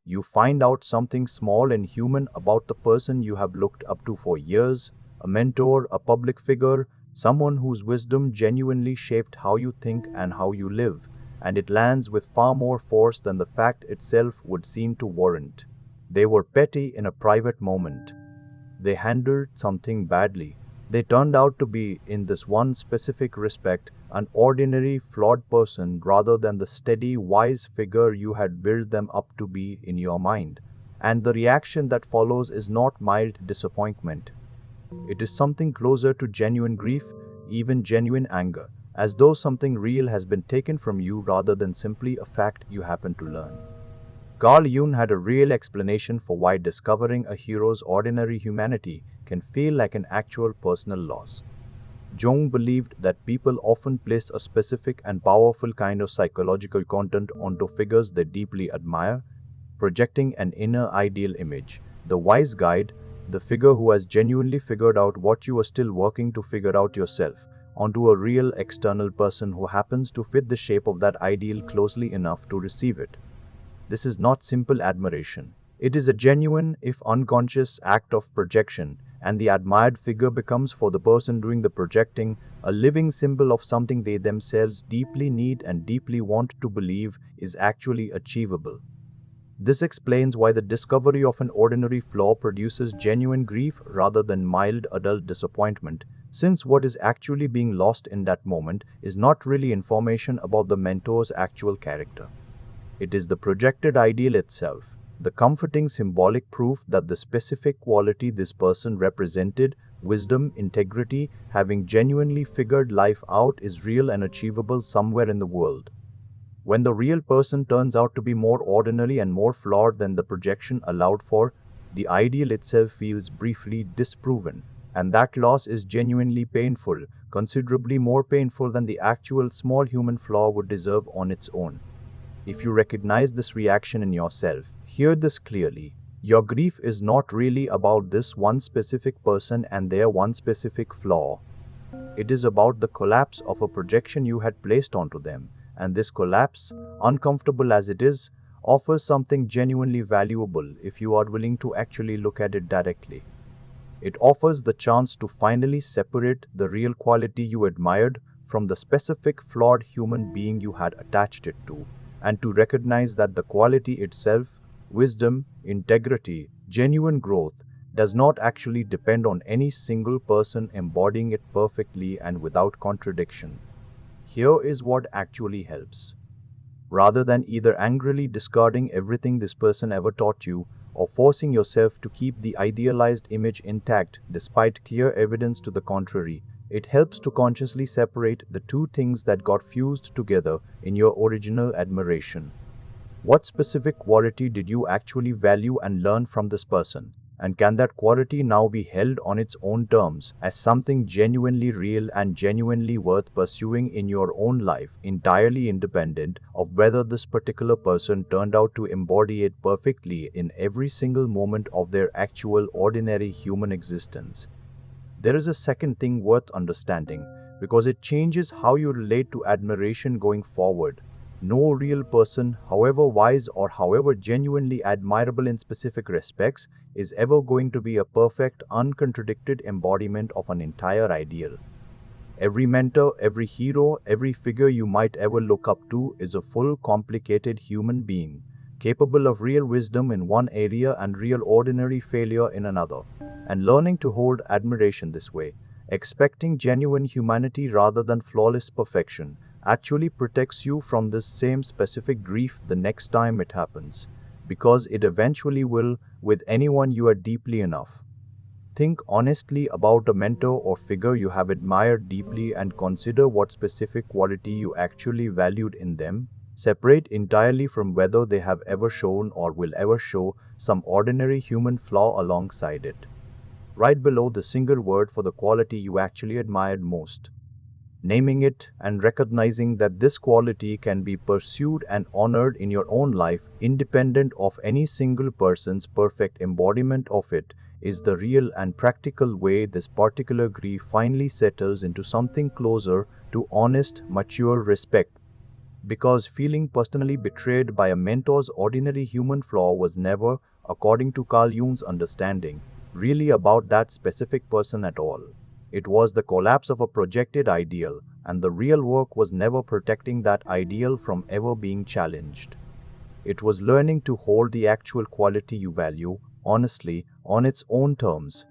you find out something small and human about the person you have looked up to for years, a mentor, a public figure, someone whose wisdom genuinely shaped how you think and how you live, and it lands with far more force than the fact itself would seem to warrant. They were petty in a private moment. They handled something badly. They turned out to be, in this one specific respect, an ordinary, flawed person rather than the steady, wise figure you had built them up to be in your mind. And the reaction that follows is not mild disappointment. It is something closer to genuine grief, even genuine anger, as though something real has been taken from you rather than simply a fact you happen to learn. Carl Jung had a real explanation for why discovering a hero's ordinary humanity can feel like an actual personal loss. Jung believed that people often place a specific and powerful kind of psychological content onto figures they deeply admire, projecting an inner ideal image. The wise guide, the figure who has genuinely figured out what you are still working to figure out yourself, onto a real external person who happens to fit the shape of that ideal closely enough to receive it. This is not simple admiration. It is a genuine, if unconscious, act of projection, and the admired figure becomes, for the person doing the projecting, a living symbol of something they themselves deeply need and deeply want to believe is actually achievable. This explains why the discovery of an ordinary flaw produces genuine grief rather than mild adult disappointment, since what is actually being lost in that moment is not really information about the mentor's actual character. It is the projected ideal itself, the comforting symbolic proof that the specific quality this person represented, wisdom, integrity, having genuinely figured life out, is real and achievable somewhere in the world. When the real person turns out to be more ordinary and more flawed than the projection allowed for, the ideal itself feels briefly disproven, and that loss is genuinely painful, considerably more painful than the actual small human flaw would deserve on its own. If you recognize this reaction in yourself, hear this clearly. Your grief is not really about this one specific person and their one specific flaw. It is about the collapse of a projection you had placed onto them, and this collapse, uncomfortable as it is, offers something genuinely valuable if you are willing to actually look at it directly. It offers the chance to finally separate the real quality you admired from the specific flawed human being you had attached it to, and to recognize that the quality itself, wisdom, integrity, genuine growth, does not actually depend on any single person embodying it perfectly and without contradiction. Here is what actually helps. Rather than either angrily discarding everything this person ever taught you, or forcing yourself to keep the idealized image intact despite clear evidence to the contrary, it helps to consciously separate the two things that got fused together in your original admiration. What specific quality did you actually value and learn from this person? And can that quality now be held on its own terms as something genuinely real and genuinely worth pursuing in your own life, entirely independent of whether this particular person turned out to embody it perfectly in every single moment of their actual ordinary human existence? There is a second thing worth understanding, because it changes how you relate to admiration going forward. No real person, however wise or however genuinely admirable in specific respects, is ever going to be a perfect, uncontradicted embodiment of an entire ideal. Every mentor, every hero, every figure you might ever look up to is a full, complicated human being, capable of real wisdom in one area and real ordinary failure in another. And learning to hold admiration this way, expecting genuine humanity rather than flawless perfection, actually protects you from this same specific grief the next time it happens, because it eventually will with anyone you are deeply enough. Think honestly about a mentor or figure you have admired deeply and consider what specific quality you actually valued in them, separate entirely from whether they have ever shown or will ever show some ordinary human flaw alongside it. Right below the single word for the quality you actually admired most. Naming it and recognizing that this quality can be pursued and honored in your own life, independent of any single person's perfect embodiment of it, is the real and practical way this particular grief finally settles into something closer to honest, mature respect. Because feeling personally betrayed by a mentor's ordinary human flaw was never, according to Carl Jung's understanding, really about that specific person at all. It was the collapse of a projected ideal, and the real work was never protecting that ideal from ever being challenged. It was learning to hold the actual quality you value, honestly, on its own terms.